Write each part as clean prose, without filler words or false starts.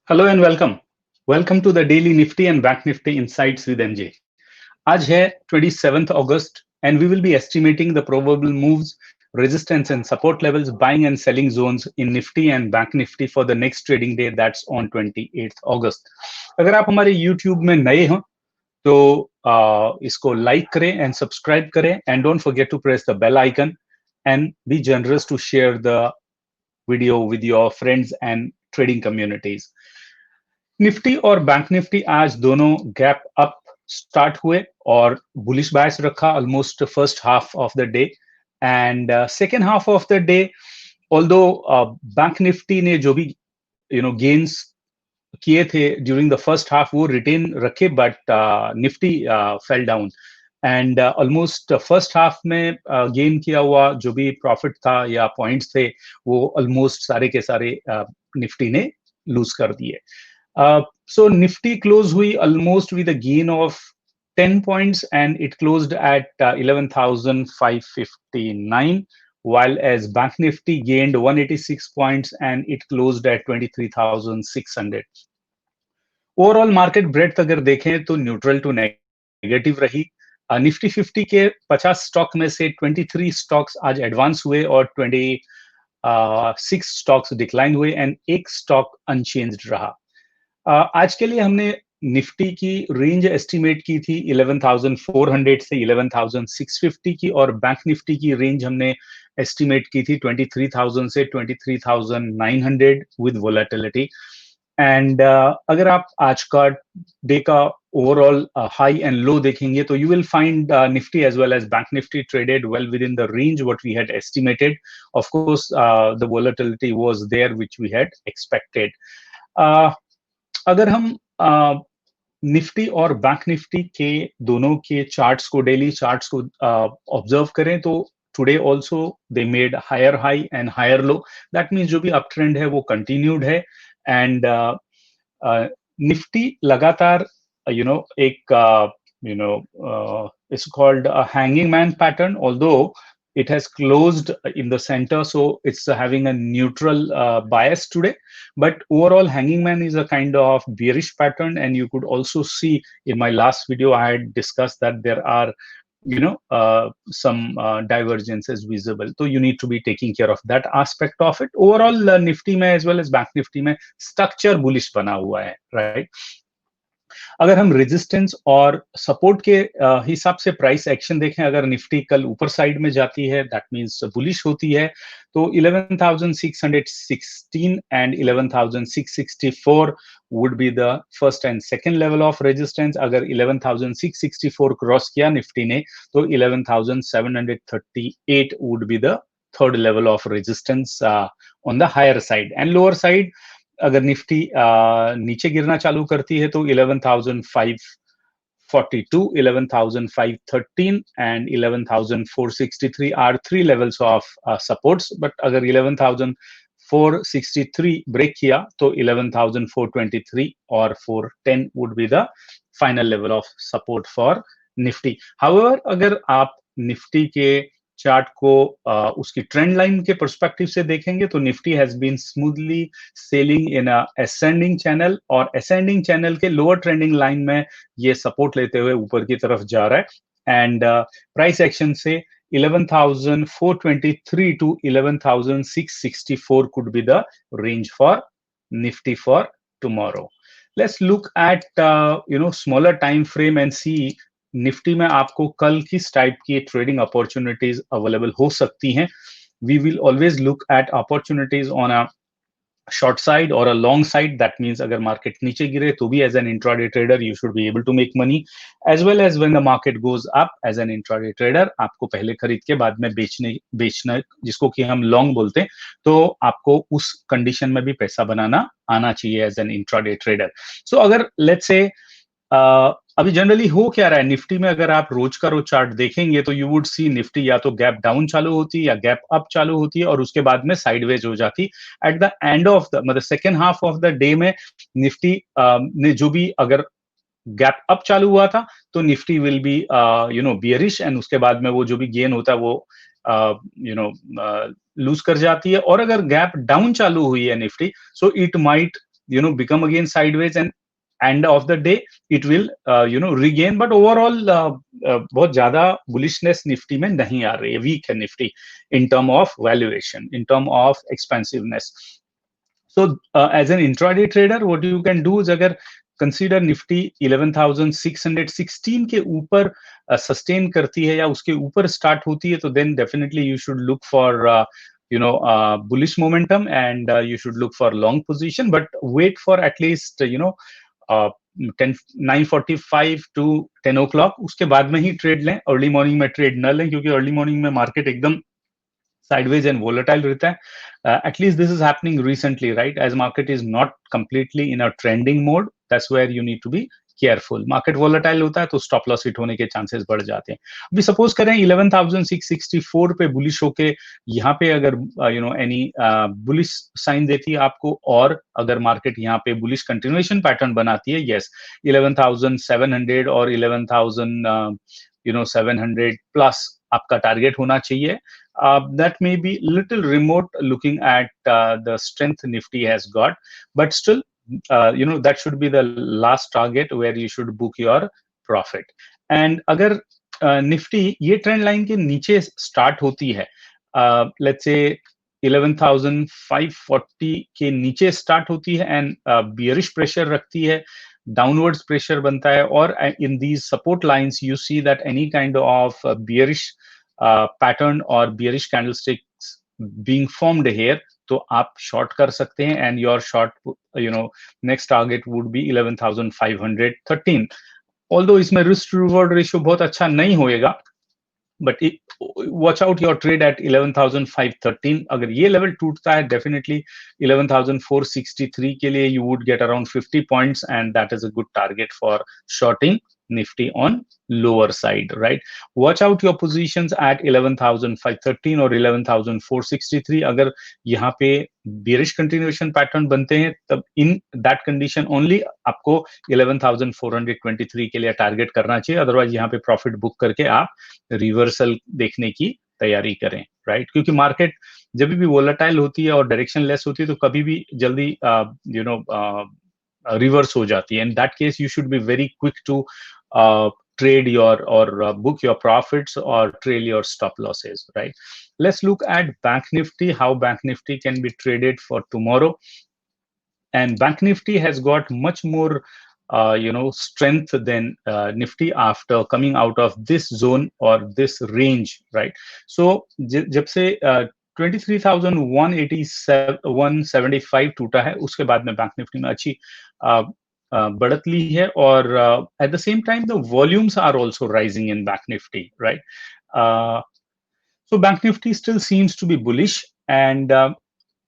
Hello and welcome welcome to the daily Nifty and bank Nifty insights with MJ. आज है 27th August and we will be estimating the probable moves, resistance and support levels, buying and selling zones in Nifty and bank Nifty for the next trading day, that's on 28th August. अगर आप हमारे YouTube में नए हो तो इसको like करें and subscribe करें and don't forget to press the bell icon and be generous to share the video with your friends and trading communities. Nifty और बैंक निफ्टी आज दोनों गैप अप स्टार्ट हुए और बुलिश बायस रखा almost first half of the day and second half of the day. Although bank Nifty ने जो भी gains किए थे ड्यूरिंग द फर्स्ट हाफ वो रिटेन रखे, but Nifty fell down and almost first half में गेन किया हुआ जो भी प्रॉफिट था या पॉइंट्स थे वो ऑलमोस्ट सारे के सारे निफ्टी ने लूज कर दिए। So Nifty closed hui almost with a gain of 10 points and it closed at 11,559, while as Bank Nifty gained 186 points and it closed at 23,600. Overall market breadth अगर देखें तो न्यूट्रल टू नेगेटिव रही। Nifty 50 के 50 stock में से 23 stocks आज advance हुए और 26 स्टॉक्स डिक्लाइन हुए एंड एक स्टॉक अनचेंज्ड रहा। आज के लिए हमने निफ्टी की रेंज एस्टिमेट की थी 11,400 से 11,650 की और बैंक निफ्टी की रेंज हमने एस्टिमेट की थी 23,000 से 23,900 विद वोलेटिलिटी। एंड अगर आप आज का डे का ओवरऑल हाई एंड लो देखेंगे तो you will find Nifty as well as bank Nifty traded well within the range what we had estimated. Of course the volatility was there which we had expected. अगर हम Nifty और bank Nifty के दोनों के charts को, daily charts को observe करें तो today also they made higher high and higher low. That means जो भी अप ट्रेंड है वो कंटिन्यूड है एंड निफ्टी लगातार एक it's called a hanging man pattern, although it has closed in the center, so it's having a neutral bias today. But overall, hanging man is a kind of bearish pattern, and you could also see in my last video I had discussed that there are some divergences visible, so you need to be taking care of that aspect of it. Overall, nifty mein as well as bank nifty mein structure bullish bana hua hai, right? अगर हम resistance और support के हिसाब से price action देखें, अगर Nifty कल ऊपर साइड में जाती है दैट मींस बुलिश होती है तो 11,616 and 11,664 would be the first and second level of resistance. अगर 11,664 क्रॉस किया निफ्टी ने तो 11,738 would be the third level of resistance on the higher side. And lower side अगर निफ्टी नीचे गिरना चालू करती है तो 11,542, 11,513 and 11,463 are three levels of supports. But अगर 11,463 ब्रेक किया तो 11,423 और 410 would be the final level of support for Nifty. However अगर आप निफ्टी के चार्ट को उसकी ट्रेंड लाइन के पर्सपेक्टिव से देखेंगे तो Nifty has been smoothly sailing in a ascending channel और असेंडिंग चैनल के लोअर ट्रेंडिंग लाइन में ये सपोर्ट लेते हुए ऊपर की तरफ जा रहा है एंड प्राइस एक्शन से 11,423 to 11,664 could be the range for Nifty for tomorrow. Let's look at smaller time frame and see Nifty में आपको कल किस टाइप की ट्रेडिंग अपॉर्चुनिटीज अवेलेबल हो सकती हैं। We will always look at opportunities on a short side और a long side. That means अगर मार्केट नीचे गिरे तो भी as an intraday trader you should be able to make money, as well as when the market goes up as an intraday trader आपको पहले खरीद के बाद में बेचना जिसको कि हम लॉन्ग बोलते हैं, तो आपको उस कंडीशन में भी पैसा बनाना आना चाहिए एज एन इंट्राडे ट्रेडर। सो अगर लेट्स से अभी जनरली हो क्या रहा है निफ्टी में, अगर आप रोज का रोज चार्ट देखेंगे तो यू वुड सी निफ्टी या तो गैप डाउन चालू होती है या गैप अप चालू होती है और उसके बाद में साइडवेज हो जाती। At the end of the मतलब second half of the day में निफ्टी ने जो भी अगर गैप अप चालू हुआ था तो Nifty will be bearish and उसके बाद में वो जो भी गेन होता है वो लूज कर जाती है। और अगर गैप डाउन चालू हुई है Nifty so it might become again sideways, and end of the day it will regain. But overall बहुत ज्यादा bullishness निफ्टी में नहीं आ रही है, weak है Nifty in term of valuation, in term of expansiveness. So as an intraday trader, what you can do is अगर consider Nifty 11,616 के ऊपर सस्टेन करती है या उसके ऊपर स्टार्ट होती है, तो then definitely you should look for bullish momentum, and you should look for long position, but wait for at least 10 9:45 to 10 o'clock. उसके बाद में ही ट्रेड लें, अर्ली मॉर्निंग में ट्रेड न लें, क्योंकि अर्ली मॉर्निंग में मार्केट एकदम sideways and volatile रहता है. At least this is happening recently, right? As market is not completely in a trending mode, that's where you need to be careful. Market volatile होता है तो stop loss hit होने के chances बढ़ जाते हैं. अभी suppose करें 11,664 पे bullish होके यहाँ पे अगर any bullish sign देती है आपको, और अगर market यहाँ पे bullish continuation pattern बनाती है, yes, 11,700 और 11,700 plus आपका target होना चाहिए. That may be little remote looking at the strength Nifty has got, but still, that should be the last target where you should book your profit. And अगर Nifty ये trend line के नीचे start होती है, let's say 11,540 के नीचे start होती है and bearish pressure रखती है, downwards pressure बनता है, और in these support lines you see that any kind of bearish pattern or bearish candlesticks being formed here, तो आप short कर सकते हैं, and your short next target would be 11,513. although इसमें risk to reward ratio बहुत अच्छा नहीं होएगा, but watch out your trade at 11,513. अगर ये level टूटता है, definitely 11,463 के लिए you would get around 50 points, and that is a good target for shorting Nifty on lower side, right? Watch out your positions at 11,513 or 11,463. अगर यहाँ पे bearish continuation pattern बनते हैं, तब in that condition only आपको 11,423 के लिए target करना चाहिए. अदरवाइज यहाँ पे प्रॉफिट बुक करके आप रिवर्सल देखने की तैयारी करें, राइट? क्योंकि मार्केट जब भी वोलेटाइल होती है और डायरेक्शन लेस होती है, तो कभी भी जल्दी रिवर्स हो जाती है. In that case you should be very quick to trade your or book your profits or trail your stop losses, right? Let's look at Bank Nifty, how Bank Nifty can be traded for tomorrow. And Bank Nifty has got much more strength than Nifty after coming out of this zone or this range, right? So जब से 23,175 टूटा है, उसके बाद में bank Nifty में अच्छी बढ़त ली है, और at the same time the volumes are also rising in Bank Nifty, right? So Bank Nifty still seems to be bullish, and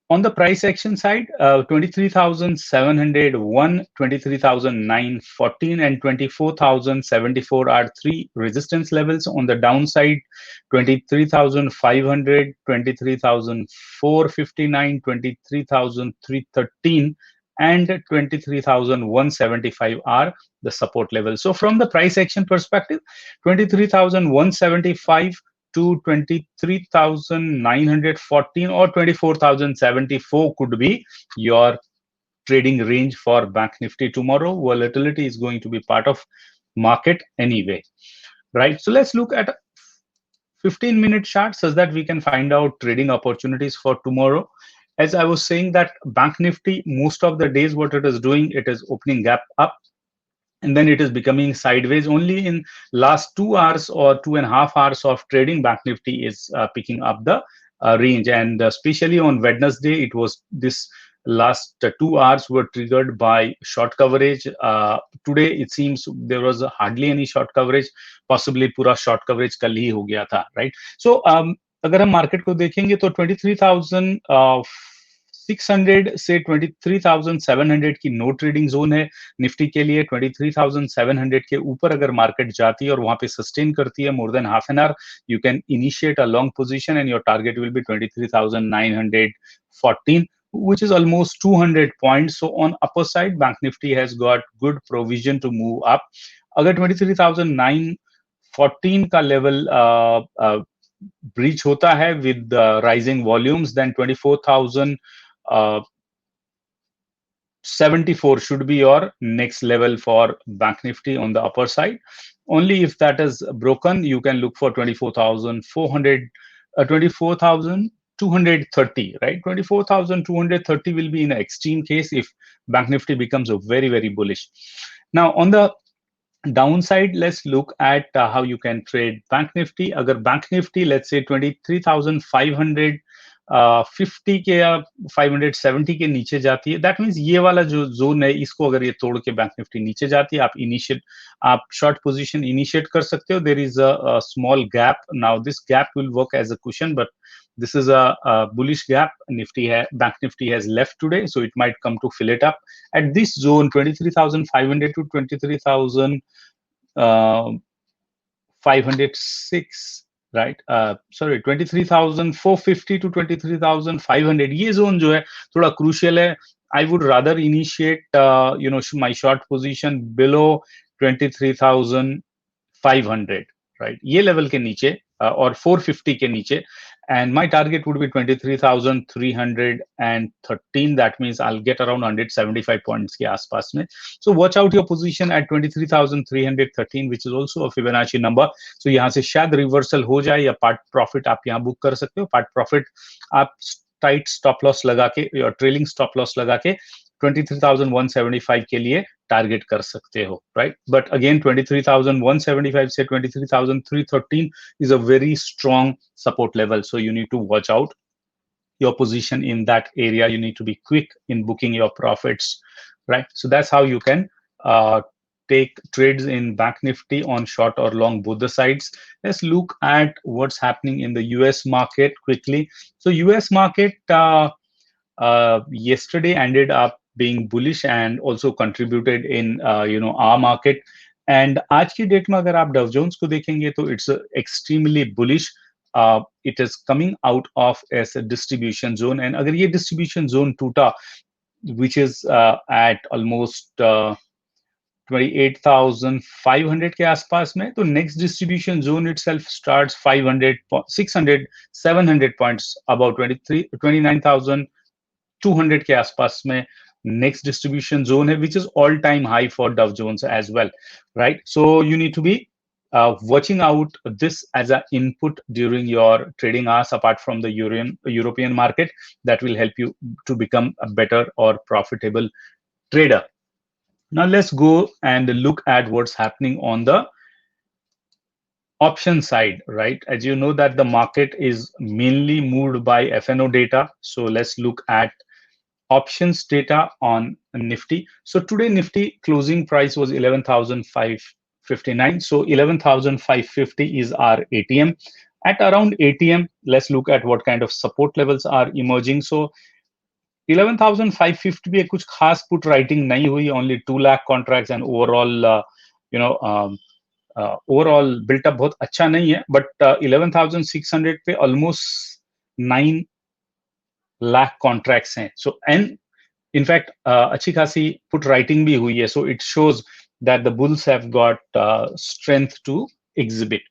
on the price action side, 23,701, 23,914, and 24,074 are three resistance levels. On the downside, 23,500, 23,459, 23,313, and 23,175 are the support levels. So from the price action perspective, 23,175 to 23,914 or 24,074 could be your trading range for Bank Nifty tomorrow. Volatility is going to be part of market anyway, right? So let's look at 15-minute chart so that we can find out trading opportunities for tomorrow. As I was saying that Bank Nifty, most of the days what it is doing, it is opening gap up, and then it is becoming sideways. Only in last 2 hours or 2.5 hours of trading, Bank Nifty is picking up the range. And especially on Wednesday, it was this last 2 hours were triggered by short coverage. Today, it seems there was hardly any short coverage. Possibly पूरा short coverage कल ही हो गया था, right? So अगर हम market को देखेंगे तो 23,600 से 23,700 की नो ट्रेडिंग जोन है निफ्टी के लिए. 23,700 के ऊपर अगर मार्केट जाती है और वहां पे सस्टेन करती है more than half an hour, you can initiate a long position and your target will be 23,914, which is almost 200 points. So on upper side, Bank Nifty has got good provision to move up. अगर 23,914 का level breach होता है with rising volumes, then 24,000 74 should be your next level for Bank Nifty on the upper side. Only if that is broken, you can look for 24,400, 24,230, right? 24,230 will be in an extreme case if Bank Nifty becomes a very, very bullish. Now, on the downside, let's look at how you can trade Bank Nifty. अगर Bank Nifty, let's say 23,550 के या 570 के नीचे जाती है, that means ये वाला जो जोन है, इसको अगर ये तोड़ के बैंक निफ्टी नीचे जाती है, आप शॉर्ट पोजीशन इनिशिएट कर सकते हो. There is a small gap. Now this gap will work as a cushion, but this is a bullish gap. Bank Nifty has left today, so it might come to fill it up at this zone, 23,500 to 23,506, right? Sorry, 23,450 to 23,500. ये zone जो है थोड़ा crucial है. I would rather initiate my short position below 23,500, right? ये level के नीचे और 450 के नीचे, and my target would be 23,313. That means I'll get around 175 points के आसपास में. So watch out your position at 23,313, which is also a Fibonacci number. So यहाँ से शायद रिवर्सल हो जाए या पार्ट प्रॉफिट आप यहाँ बुक कर सकते हो. पार्ट प्रॉफिट आप टाइट स्टॉप लॉस लगा के या ट्रेलिंग स्टॉप लॉस लगा के 23,175 के लिए टारगेट कर सकते हो, राइट? बट अगेन 23,175 से 23,313 is a very strong support level, so you need to watch out your position in that area. You need to be quick in booking your profits, right? So that's how you can take trades in Bank Nifty on short or long, both the sides. Let's look at what's happening in the US market quickly. So US market yesterday ended up being bullish and also contributed in our market. And आज की date में अगर आप Dow Jones को देखेंगे तो it's extremely bullish. It is coming out of as a distribution zone, and अगर ये distribution zone टूटा, which is at almost 28,500 के आसपास में, तो next distribution zone itself starts 500, 600, 700 points, about 29,200 के आसपास में next distribution zone hai, which is all-time high for Dow Jones as well, right? So you need to be watching out this as an input during your trading hours, apart from the European market. That will help you to become a better or profitable trader. Now let's go and look at what's happening on the option side, right? As you know that the market is mainly moved by FNO data. So let's look at options data on Nifty. So today Nifty closing price was 11,559. So 11,550 is our ATM. At around ATM, let's look at what kind of support levels are emerging. So 11,550 भी कुछ खास put writing नहीं हुई, only 2 lakh contracts, and overall overall built up बहुत अच्छा नहीं है, but 11,600 पे almost 9 lakh contracts हैं. So and in fact अच्छी खासी put writing भी हुई है, so it shows that the bulls have got strength to exhibit.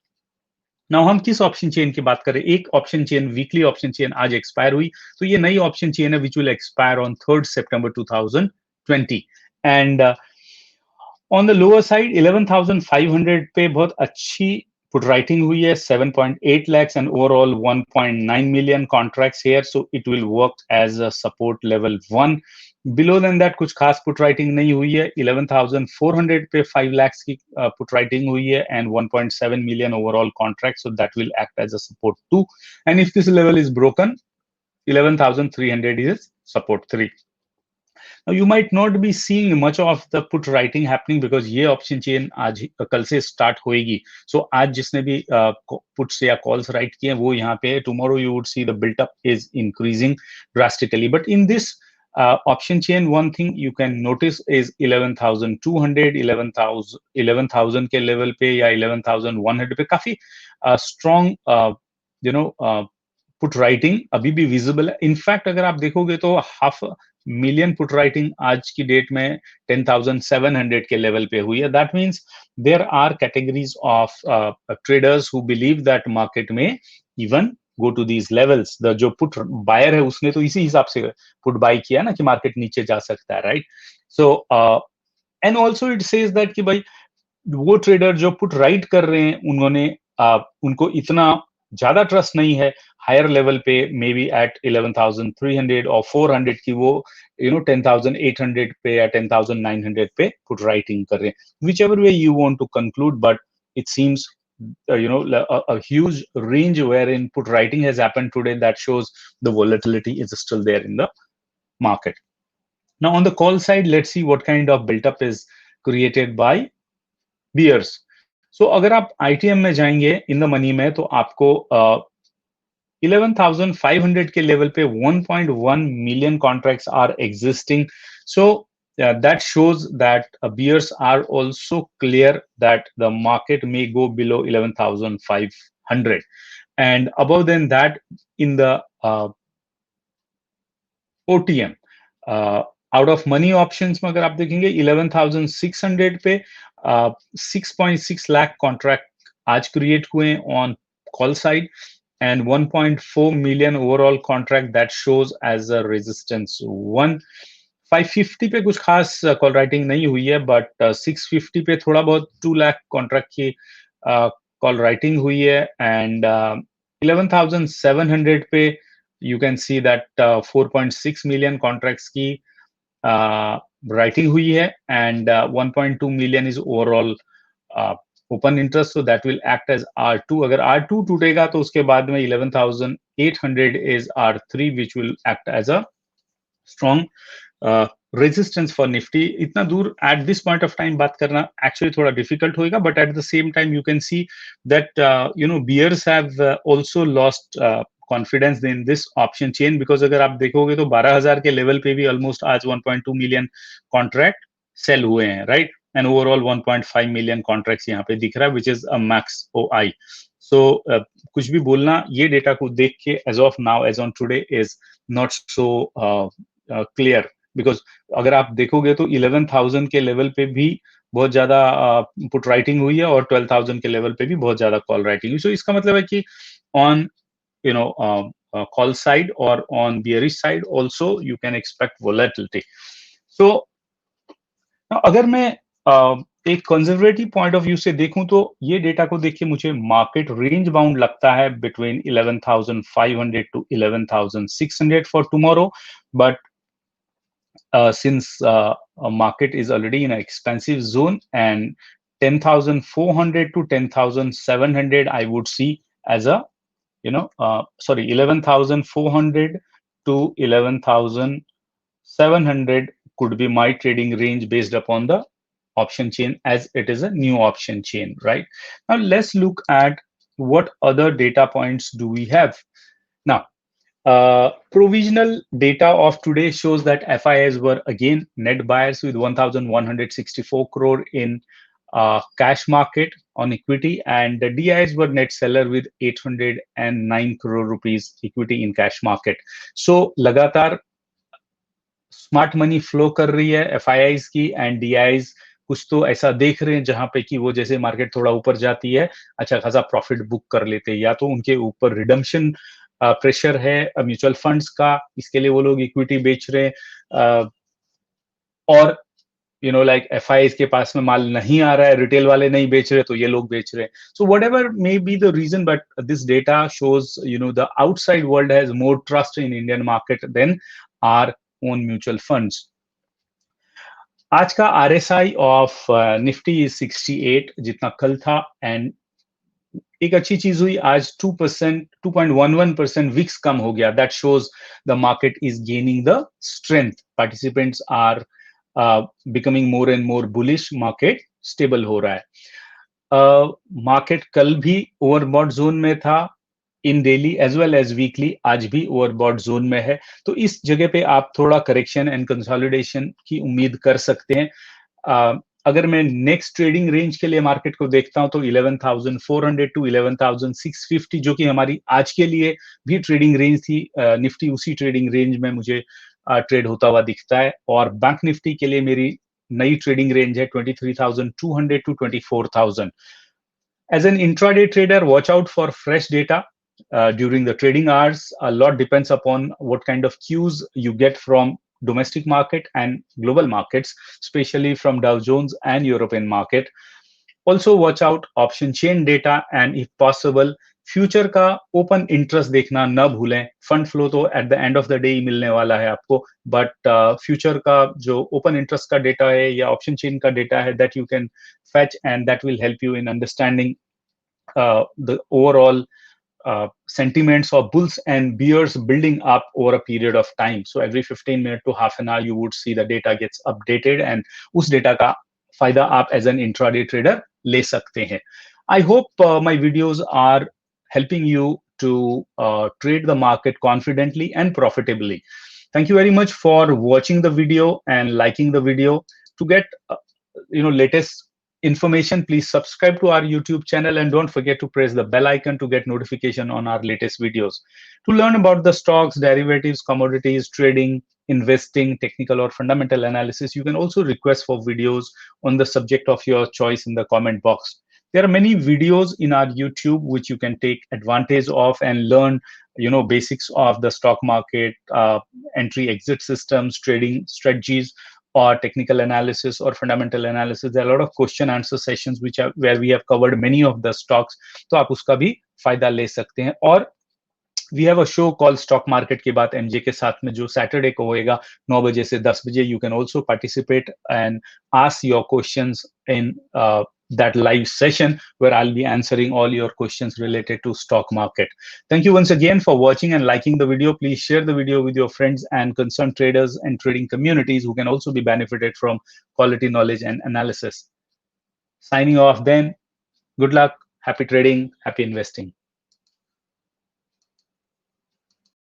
Now हम किस ऑप्शन चेन की बात करें? एक option chain, weekly option chain आज एक्सपायर हुई, तो ये नई ऑप्शन चेन है which will expire on 3rd September 2020. And on the lower side 11,500 पे बहुत अच्छी put writing हुई है, 7.8 lakhs and overall 1.9 million contracts here, so it will work as a support level 1. Below than that कुछ खास put writing नहीं हुई है. 11,400 पे 5 lakhs की put writing हुई है and 1.7 million overall contracts, so that will act as a support 2. And if this level is broken, 11,300 is support 3. Now you might not be seeing much of the put writing happening because ये option chain आज कल से start होएगी. So आज जिसने भी puts या calls write किए वो यहाँ पे, tomorrow you would see the built up is increasing drastically. But in this option chain, one thing you can notice is 11,200, 11,000 के level पे या 11,100 पे काफी strong put writing अभी भी visible है. In fact अगर आप देखोगे तो 500,000 put writing आज की डेट में 10,700 के लेवल पे हुई है. That means there are categories of traders who believe that market may even go to these levels. The जो put buyer है उसने तो इसी हिसाब से put buy किया ना कि market नीचे जा सकता है, right? So and also it says that कि भाई वो ट्रेडर जो पुट राइट कर रहे हैं उनको इतना ज्यादा ट्रस्ट नहीं है हायर लेवल पे, मे बी एट 11,300 और 400 की वो 10,800 पे या 10,900 पे पुट राइटिंग कर रहे हैं, whichever way you want to conclude, but it seems a huge range wherein put writing has happened today that shows the volatility is still there in the market. Now on the call side, let's see what kind of built up is created by bears. So अगर आप ITM में जाएंगे in the money में तो आपको 11,500 के level पे 1.1 million contracts are existing. So that shows that bears are also clear that the market may go below 11,500, and above than that in the OTM out of money options में अगर आप देखेंगे 11,600 पे 6.6 लाख कॉन्ट्रैक्ट आज create हुए on call side and 1.4 million overall contract that shows as a resistance 1. 550 पे कुछ खास कॉल राइटिंग नहीं हुई है, बट 650 पे थोड़ा बहुत 2 लाख कॉन्ट्रैक्ट की कॉल राइटिंग हुई है, एंड 11,700 पे you can see that 4.6 million contracts की राइटिंग हुई है, and 1.2 million is overall open interest, so that will act as R2. अगर R2 टूटेगा तो उसके बाद में 11,800 is R3 which will act as a strong resistance for Nifty. इतना दूर at this point of time बात करना actually थोड़ा difficult होएगा, but at the same time you can see that bears have also lost confidence in this option chain, because अगर आप देखोगे तो 12,000 के लेवल पे भी ऑलमोस्ट आज 1.2 मिलियन कॉन्ट्रैक्ट सेल हुए हैं, right, and overall 1.5 million contracts यहाँ पे दिख रहा है, which is a max OI. So कुछ भी बोलना ये डेटा को देख के as of now, as on today, is not so clear, because अगर आप देखोगे तो 11,000 के लेवल पे भी बहुत ज्यादा पुट राइटिंग हुई है और 12,000 के लेवल पे भी बहुत ज्यादा कॉल राइटिंग हुई. सो इसका मतलब है कि on call side or on bearish side also you can expect volatility. So now अगर मैं एक कंजर्वेटिव पॉइंट ऑफ व्यू से देखूं तो ये डेटा को देख के मुझे मार्केट रेंज बाउंड लगता है between 11,500 to 11,600 for tomorrow, but since market is already in an expensive zone, and 10,400 to 10,700 I would see as a 11,400 to 11,700 could be my trading range based upon the option chain, as it is a new option chain. Right now, let's look at what other data points do we have now. Provisional data of today shows that FIIs were again net buyers with 1,164 crore in cash market on equity, and the DIs were net seller with 809 crore rupees equity in cash market. So लगातार smart money flow कर रही है FIIs की, and DIs कुछ तो ऐसा देख रहे हैं जहां पे कि वो जैसे मार्केट थोड़ा ऊपर जाती है अच्छा खासा प्रॉफिट बुक कर लेते हैं, या तो उनके ऊपर रिडम्पशन प्रेशर है म्यूचुअल फंड्स का, इसके लिए वो लोग इक्विटी बेच रहे हैं, और लाइक FIIs के पास में माल नहीं आ रहा है, रिटेल वाले नहीं बेच रहे तो ये लोग बेच रहे हैं. So whatever may be the reason, but this data shows the outside world has more trust in Indian market than our own mutual funds. आज का RSI ऑफ निफ्टी इज 68 जितना कल था, एंड एक अच्छी चीज हुई आज 2%, 2.11% विक्स कम हो गया. That shows the market is gaining the strength. Participants are becoming more and more bullish. Market stable हो रहा है. मार्केट कल भी ओवरबॉट जोन में था in daily as well as weekly, आज भी ओवरबॉट जोन में है, तो इस जगह पे आप थोड़ा करेक्शन एंड कंसोलिडेशन की उम्मीद कर सकते हैं. अगर मैं नेक्स्ट ट्रेडिंग रेंज के लिए मार्केट को देखता हूं तो 11,400 टू 11,650 जो कि हमारी आज के लिए भी ट्रेडिंग रेंज थी, निफ्टी उसी ट्रेडिंग रेंज में मुझे ट्रेड होता हुआ दिखता है. और बैंक निफ्टी के लिए मेरी नई ट्रेडिंग रेंज है 23,200 to 24,000. As an intraday trader, watch out for fresh data. during the trading hours. A lot depends upon what kind of cues you get from domestic market and global markets, especially from Dow Jones and European market. Also watch out option chain data and if possible future का open interest देखना न भूलें. Fund flow तो at the end of the day ही मिलने वाला है आपको, बट फ्यूचर का जो ओपन इंटरेस्ट का डेटा है या ऑप्शन चेन का डेटा है, that you can fetch and that will help you in understanding the overall sentiments of bulls and bears building up over a period of time. So every 15 minutes to half an hour you would see the data gets updated and उस data का फायदा आप as an intraday trader ले सकते हैं. I hope my videos are helping you to trade the market confidently and profitably. Thank you very much for watching the video and liking the video. To get latest information, please subscribe to our YouTube channel and don't forget to press the bell icon to get notification on our latest videos. To learn about the stocks, derivatives, commodities, trading, investing, technical or fundamental analysis, you can also request for videos on the subject of your choice in the comment box. There are many videos in our YouTube which you can take advantage of and learn basics of the stock market, entry exit systems, trading strategies, or technical analysis or fundamental analysis. There are a lot of question answer sessions where we have covered many of the stocks. तो आप उसका भी फायदा ले सकते हैं. और we have a show called Stock Market की बात MJ के साथ में, जो सैटरडे को होएगा 9 बजे से 10 बजे. You can also participate and ask your questions in that live session where I'll be answering all your questions related to stock market. Thank you once again for watching and liking the video. Please share the video with your friends and concerned traders and trading communities who can also be benefited from quality knowledge and analysis. Signing off then. Good luck. Happy trading. Happy investing.